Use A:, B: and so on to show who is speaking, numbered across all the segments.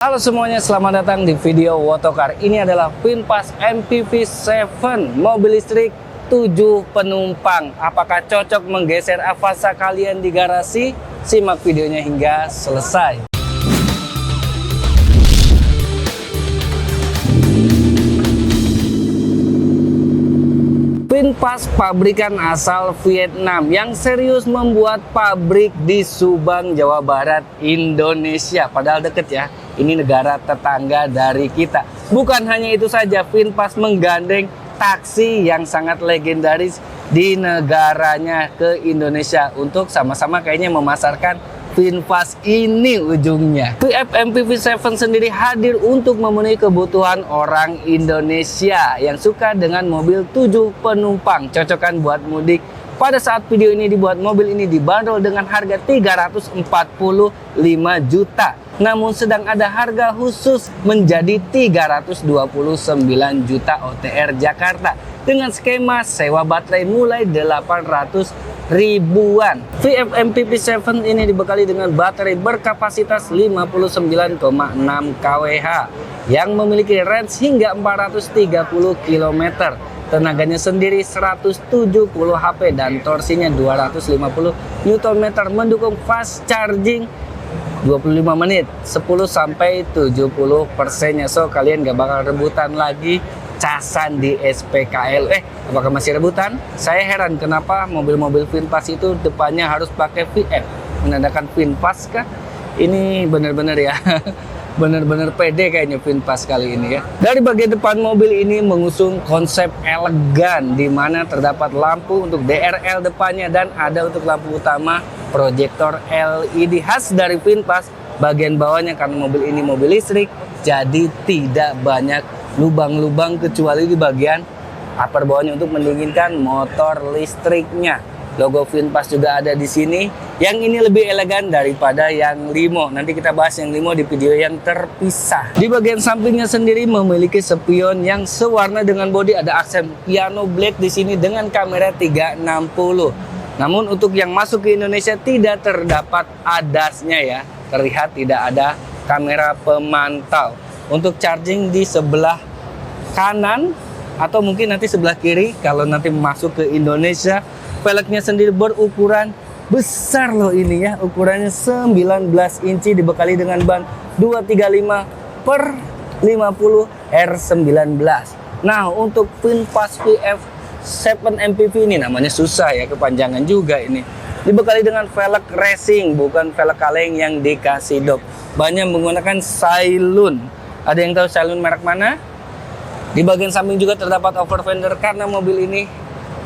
A: Halo semuanya, selamat datang di video Wotokar. Ini adalah VinFast MPV 7 mobil listrik 7 penumpang. Apakah cocok menggeser Avanza kalian di garasi? Simak videonya hingga selesai. VinFast pabrikan asal Vietnam yang serius membuat pabrik di Subang, Jawa Barat, Indonesia. Padahal deket ya, ini negara tetangga dari kita. Bukan hanya itu saja, VinFast menggandeng taksi yang sangat legendaris di negaranya ke Indonesia untuk sama-sama kayaknya memasarkan VinFast ini ujungnya. VF MPV 7 sendiri hadir untuk memenuhi kebutuhan orang Indonesia yang suka dengan mobil 7 penumpang. Cocokan buat mudik. Pada saat video ini dibuat, mobil ini dibanderol dengan harga 345 juta. Namun sedang ada harga khusus menjadi 329 juta OTR Jakarta dengan skema sewa baterai mulai 800 ribuan. VF MPV 7 ini dibekali dengan baterai berkapasitas 59,6 kWh yang memiliki range hingga 430 km. Tenaganya sendiri 170 HP dan torsinya 250 Nm, mendukung fast charging 25 menit 10-70%. So kalian gak bakal rebutan lagi casan di SPKL. Apakah masih rebutan? Saya heran kenapa mobil-mobil VinFast itu depannya harus pakai VF, menandakan VinFast kah? Ini bener-bener ya bener-bener pede kayaknya VinFast kali ini ya. Dari bagian depan mobil ini mengusung konsep elegan di mana terdapat lampu untuk DRL depannya dan ada untuk lampu utama proyektor LED khas dari VinFast. Bagian bawahnya karena mobil ini mobil listrik jadi tidak banyak lubang-lubang kecuali di bagian upper bawahnya untuk mendinginkan motor listriknya. Logo VinFast juga ada di sini. Yang ini lebih elegan daripada yang Limo. Nanti kita bahas yang Limo di video yang terpisah. Di bagian sampingnya sendiri memiliki spion yang sewarna dengan bodi. Ada aksen piano black di sini dengan kamera 360. Namun untuk yang masuk ke Indonesia tidak terdapat ADAS-nya ya. Terlihat tidak ada kamera pemantau. Untuk charging di sebelah kanan atau mungkin nanti sebelah kiri kalau nanti masuk ke Indonesia. Velgnya sendiri berukuran besar loh ini ya, ukurannya 19 inci dibekali dengan ban 235 per 50 R19. Nah untuk VinFast VF 7 MPV ini namanya susah ya, kepanjangan juga ini. Dibekali dengan velg racing, bukan velg kaleng yang dikasih dop. Banyak menggunakan Sailun. Ada yang tahu Sailun merek mana? Di bagian samping juga terdapat over fender karena mobil ini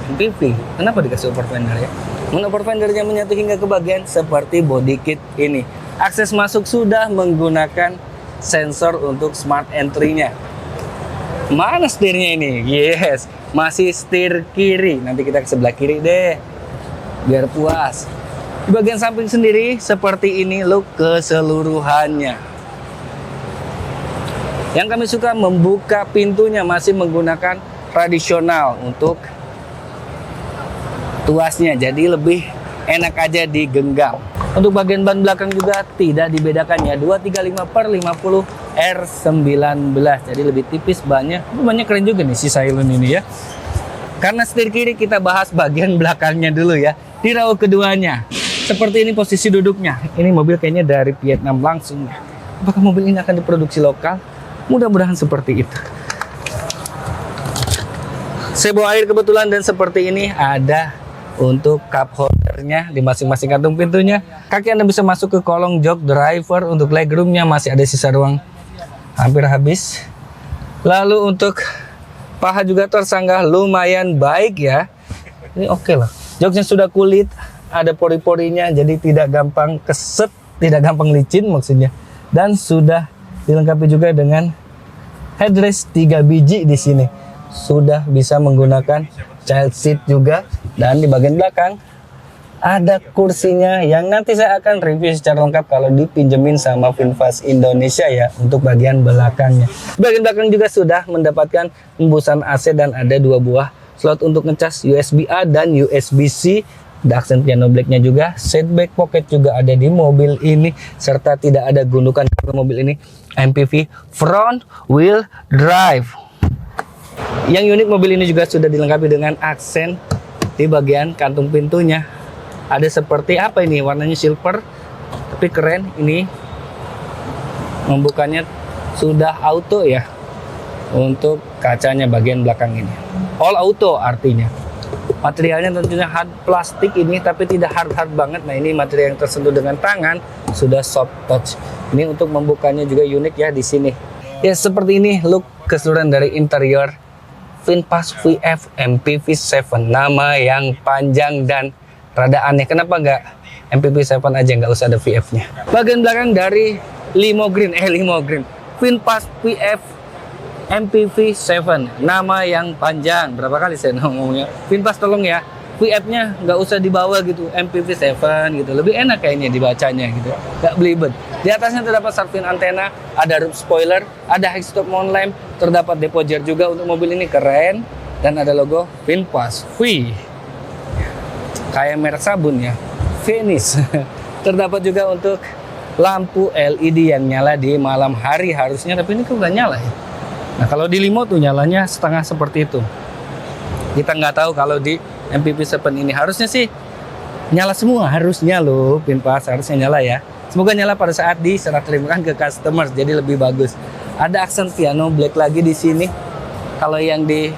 A: MPV. Kenapa dikasih over fender ya? Over fendernya menyatu hingga ke bagian seperti body kit ini. Akses masuk sudah menggunakan sensor untuk smart entry-nya. Mana setirnya ini? Yes, masih setir kiri. Nanti kita ke sebelah kiri deh, biar puas. Di bagian samping sendiri seperti ini look keseluruhannya. Yang kami suka membuka pintunya masih menggunakan tradisional untuk tuasnya, jadi lebih enak aja digenggam. Untuk bagian ban belakang juga tidak dibedakan ya, 235 per 50 R19, jadi lebih tipis bannya. Bannya keren juga nih si Sailun ini ya. Karena setir kiri, kita bahas bagian belakangnya dulu ya. Di raut keduanya seperti ini posisi duduknya. Ini mobil kayaknya dari Vietnam langsung. Apakah mobil ini akan diproduksi lokal? Mudah-mudahan seperti itu. Saya bawa air kebetulan dan seperti ini ada untuk cup holdernya di masing-masing kantung pintunya. Kaki Anda bisa masuk ke kolong jok driver. Untuk legroomnya masih ada sisa ruang hampir habis. Lalu untuk paha juga tersanggah lumayan baik ya. Ini oke lah. Joknya sudah kulit, ada pori-porinya jadi tidak gampang keset, tidak gampang licin maksudnya. Dan sudah dilengkapi juga dengan headrest 3 biji di sini. Sudah bisa menggunakan child seat juga. Dan di bagian belakang ada kursinya yang nanti saya akan review secara lengkap kalau dipinjemin sama VinFast Indonesia ya untuk bagian belakangnya. Bagian belakang juga sudah mendapatkan hembusan AC dan ada 2 buah slot untuk ngecas USB A dan USB C Ada aksen piano blacknya juga, seat back pocket juga ada di mobil ini, serta tidak ada gundukan karena mobil ini MPV front wheel drive. Yang unik mobil ini juga sudah dilengkapi dengan aksen di bagian kantung pintunya. Ada seperti apa ini, warnanya silver, tapi keren. Ini membukanya sudah auto ya. Untuk kacanya bagian belakang ini all auto, artinya materialnya tentunya hard plastik ini, tapi tidak hard banget. Nah, ini material yang tersentuh dengan tangan, sudah soft touch. Ini untuk membukanya juga unik ya di sini. Ya, seperti ini look keseluruhan dari interior VinFast VF MPV 7. Nama yang panjang dan rada aneh. Kenapa nggak MPV 7 aja, nggak usah ada VF-nya? Bagian belakang dari Limo Green VinFast VF MPV 7, nama yang panjang. Berapa kali saya ngomongnya? VinFast tolong ya, VF-nya nggak usah dibawa gitu, MPV 7 gitu. Lebih enak kayaknya dibacanya gitu, nggak belibet. Di atasnya terdapat shark fin antena, ada roof spoiler, ada high stop mount lamp, terdapat depo jar juga untuk mobil ini, keren. Dan ada logo VinFast. Wih, kayak merek sabun ya, Venice. Terdapat juga untuk lampu LED yang nyala di malam hari harusnya, tapi ini kok nggak nyala ya. Nah, kalau di Limo tuh nyalanya setengah seperti itu. Kita nggak tahu kalau di MPV 7 ini harusnya sih nyala semua, harusnya loh. VinFast harusnya nyala ya. Semoga nyala pada saat diserah terimakan ke customer, jadi lebih bagus. Ada aksen piano black lagi di sini. Kalau yang di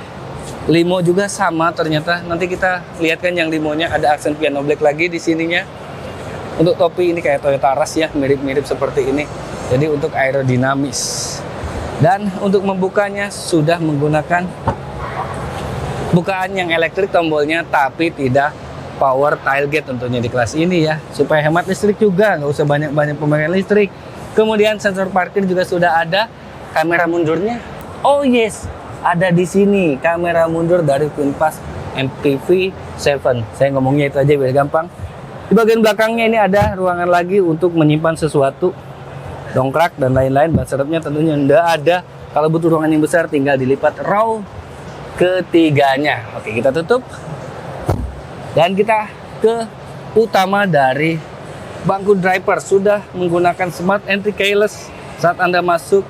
A: Limo juga sama ternyata. Nanti kita lihat kan yang Limonya ada aksen piano black lagi di sininya. Untuk topi ini kayak Toyota Rush ya, mirip-mirip seperti ini. Jadi untuk aerodinamis. Dan untuk membukanya sudah menggunakan bukaan yang elektrik tombolnya, tapi tidak power tailgate tentunya di kelas ini ya, supaya hemat listrik juga, nggak usah banyak-banyak pemakaian listrik. Kemudian sensor parkir juga sudah ada. Kamera mundurnya, oh yes, ada di sini kamera mundur dari VinFast MPV 7. Saya ngomongnya itu aja biar gampang. Di bagian belakangnya ini ada ruangan lagi untuk menyimpan sesuatu, dongkrak dan lain-lain. Ban serepnya tentunya tidak ada. Kalau butuh ruangan yang besar tinggal dilipat row ketiganya. Oke, kita tutup dan kita ke utama dari bangku driver. Sudah menggunakan smart entry keyless saat Anda masuk,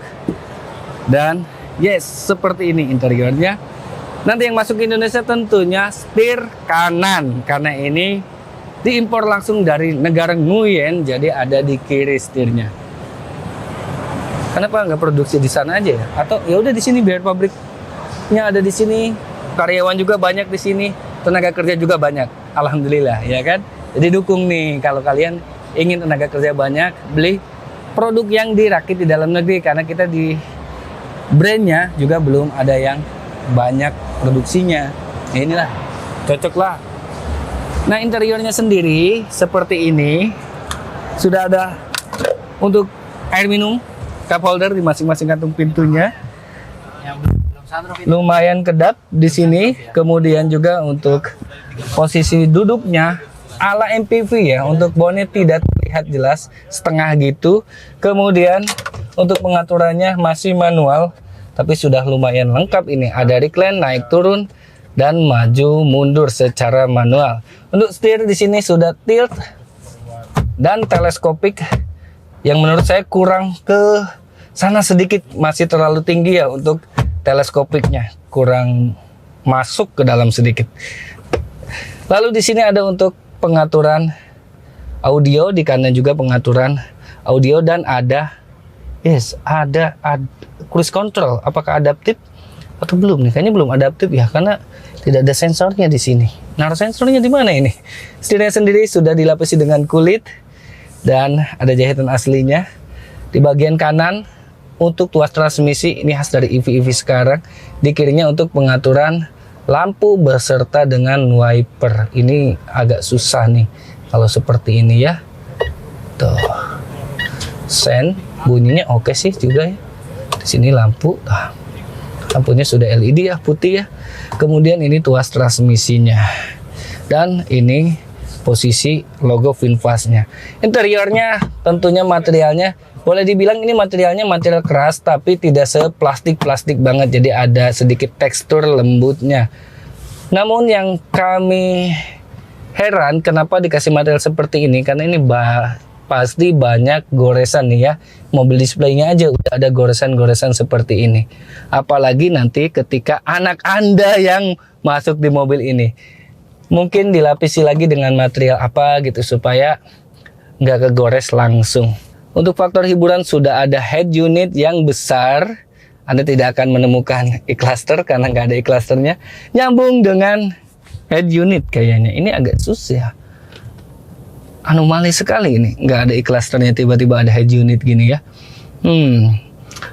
A: dan yes, seperti ini interiornya. Nanti yang masuk ke Indonesia tentunya setir kanan, karena ini diimpor langsung dari negara Nguyen, jadi ada di kiri setirnya. Kenapa nggak produksi di sana aja ya? Atau ya udah di sini biar pabriknya ada di sini, karyawan juga banyak di sini, tenaga kerja juga banyak. Alhamdulillah ya kan. Jadi dukung nih kalau kalian ingin tenaga kerja banyak, beli produk yang dirakit di dalam negeri, karena kita di brandnya juga belum ada yang banyak produksinya. Ya inilah, cocok lah. Nah, interiornya sendiri seperti ini. Sudah ada untuk air minum, cup holder di masing-masing kantung pintunya. Lumayan kedap di sini. Kemudian juga untuk posisi duduknya ala MPV ya. Untuk bonet tidak terlihat jelas, setengah gitu. Kemudian untuk pengaturannya masih manual, tapi sudah lumayan lengkap ini. Ada recline, naik turun, dan maju mundur secara manual. Untuk setir di sini sudah tilt dan teleskopik, yang menurut saya kurang ke sana sedikit, masih terlalu tinggi ya untuk teleskopiknya, kurang masuk ke dalam sedikit. Lalu di sini ada untuk pengaturan audio, di kanan juga pengaturan audio, dan ada ada cruise control. Apakah adaptif atau belum nih? Kayaknya belum adaptif ya, karena tidak ada sensornya di sini. Nah, sensornya di mana ini? Setirnya sendiri sudah dilapisi dengan kulit dan ada jahitan aslinya. Di bagian kanan untuk tuas transmisi, ini khas dari EV-EV sekarang. Di kirinya untuk pengaturan lampu beserta dengan wiper. Ini agak susah nih kalau seperti ini ya. Tuh, sen bunyinya oke sih juga ya. Di sini lampu, lampunya sudah LED ya, putih ya. Kemudian ini tuas transmisinya, dan ini posisi logo VinFast-nya. Interiornya tentunya materialnya boleh dibilang ini materialnya material keras, tapi tidak seplastik-plastik banget, jadi ada sedikit tekstur lembutnya. Namun yang kami heran kenapa dikasih material seperti ini, karena ini pasti banyak goresan nih ya. Mobil displaynya aja udah ada goresan-goresan seperti ini. Apalagi nanti ketika anak Anda yang masuk di mobil ini. Mungkin dilapisi lagi dengan material apa gitu supaya nggak kegores langsung. Untuk faktor hiburan sudah ada head unit yang besar. Anda tidak akan menemukan e-cluster karena nggak ada e-clusternya. Nyambung dengan head unit kayaknya. Ini agak susah. Anomali sekali ini. Nggak ada e-clusternya, tiba-tiba ada head unit gini ya.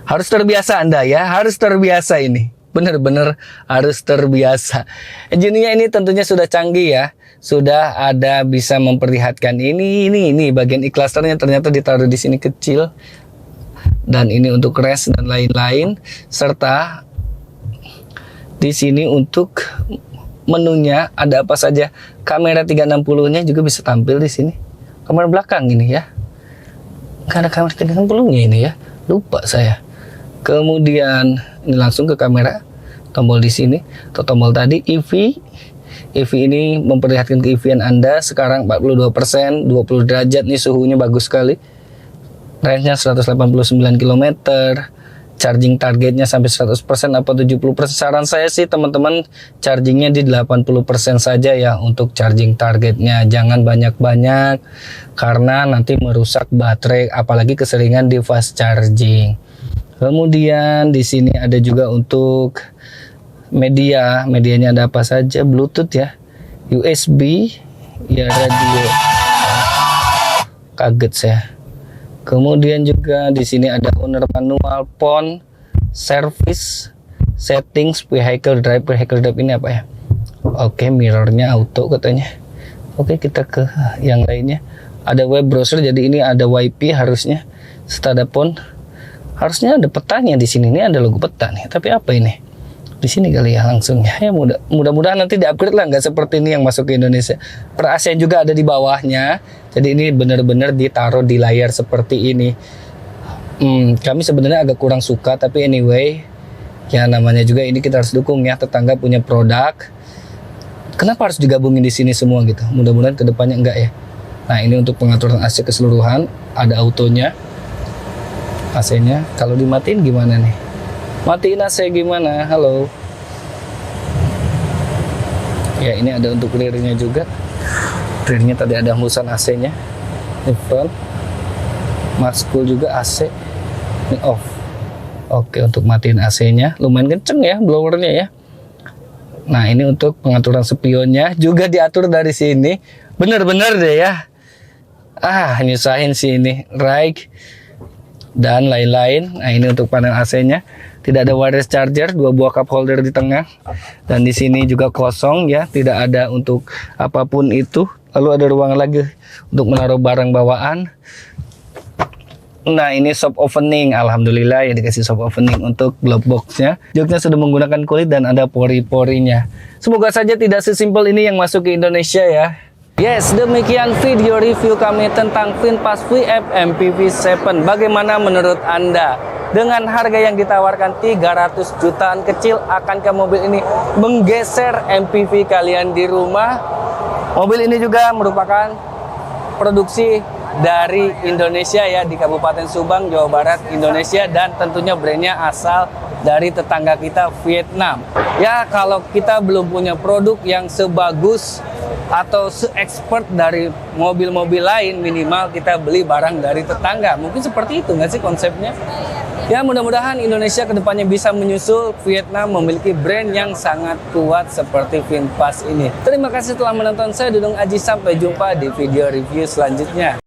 A: Harus terbiasa Anda ya. Harus terbiasa ini. Benar-benar harus terbiasa. Head unitnya ini tentunya sudah canggih ya. Sudah ada bisa memperlihatkan ini bagian e-clusternya ternyata ditaruh di sini kecil. Dan ini untuk rest dan lain-lain, serta di sini untuk menunya ada apa saja. Kamera 360-nya juga bisa tampil di sini. Kamera belakang ini ya. Nggak ada kamera 360-nya ini ya. Lupa saya. Kemudian ini langsung ke kamera. Tombol di sini atau tombol tadi EV. EV ini memperlihatkan ke-EV-an Anda sekarang 42%, 20 derajat nih suhunya bagus sekali. Range-nya 189 km, charging targetnya sampai 100% apa 70%. Saran saya sih teman-teman chargingnya di 80% saja ya untuk charging targetnya. Jangan banyak-banyak karena nanti merusak baterai, apalagi keseringan di fast charging. Kemudian di sini ada juga untuk medianya ada apa saja, Bluetooth ya, USB, ya radio. Kaget saya. Kemudian juga di sini ada owner manual, phone, service, settings, vehicle drive ini apa ya? Oke, mirrornya auto katanya. Oke, kita ke yang lainnya. Ada web browser, jadi ini ada WiFi harusnya. Serta ada phone. Harusnya ada petanya di sini. Ini ada logo peta nih. Tapi apa ini? Di sini kali ya langsung ya. Mudah-mudahan nanti di-upgrade lah, nggak seperti ini yang masuk ke Indonesia. Per AC juga ada di bawahnya. Jadi ini benar-benar ditaruh di layar seperti ini. Kami sebenarnya agak kurang suka, tapi anyway, ya namanya juga ini kita harus dukung ya, tetangga punya produk. Kenapa harus digabungin di sini semua gitu? Mudah-mudahan kedepannya enggak ya. Nah ini untuk pengaturan AC keseluruhan, ada autonya. AC-nya kalau dimatiin gimana nih? Matiin AC gimana? Halo. Ya ini ada untuk rear-nya juga. Rear-nya tadi ada hembusan AC-nya. Ini front. Maskul juga AC. Ini off. Oke, untuk matiin AC-nya lumayan kenceng ya blowernya ya. Nah ini untuk pengaturan spionnya juga diatur dari sini. Bener-bener deh ya. Nyusahin sih ini. Right. Dan lain-lain. Nah ini untuk panel AC-nya. Tidak ada wireless charger, 2 buah cup holder di tengah. Dan di sini juga kosong ya, tidak ada untuk apapun itu. Lalu ada ruang lagi untuk menaruh barang bawaan. Nah ini soft opening, alhamdulillah ya dikasih soft opening untuk glove boxnya. Joknya sudah menggunakan kulit dan ada pori-porinya. Semoga saja tidak sesimpel ini yang masuk ke Indonesia ya. Yes, demikian video review kami tentang VinFast VF MPV 7. Bagaimana menurut Anda? Dengan harga yang ditawarkan 300 jutaan kecil, akankah mobil ini menggeser MPV kalian di rumah? Mobil ini juga merupakan produksi dari Indonesia ya, di Kabupaten Subang, Jawa Barat, Indonesia, dan tentunya brandnya asal dari tetangga kita, Vietnam. Ya, kalau kita belum punya produk yang sebagus atau se-expert dari mobil-mobil lain, minimal kita beli barang dari tetangga. Mungkin seperti itu nggak sih konsepnya? Ya, mudah-mudahan Indonesia kedepannya bisa menyusul Vietnam memiliki brand yang sangat kuat seperti VinFast ini. Terima kasih telah menonton. Saya Dudung Aji, sampai jumpa di video review selanjutnya.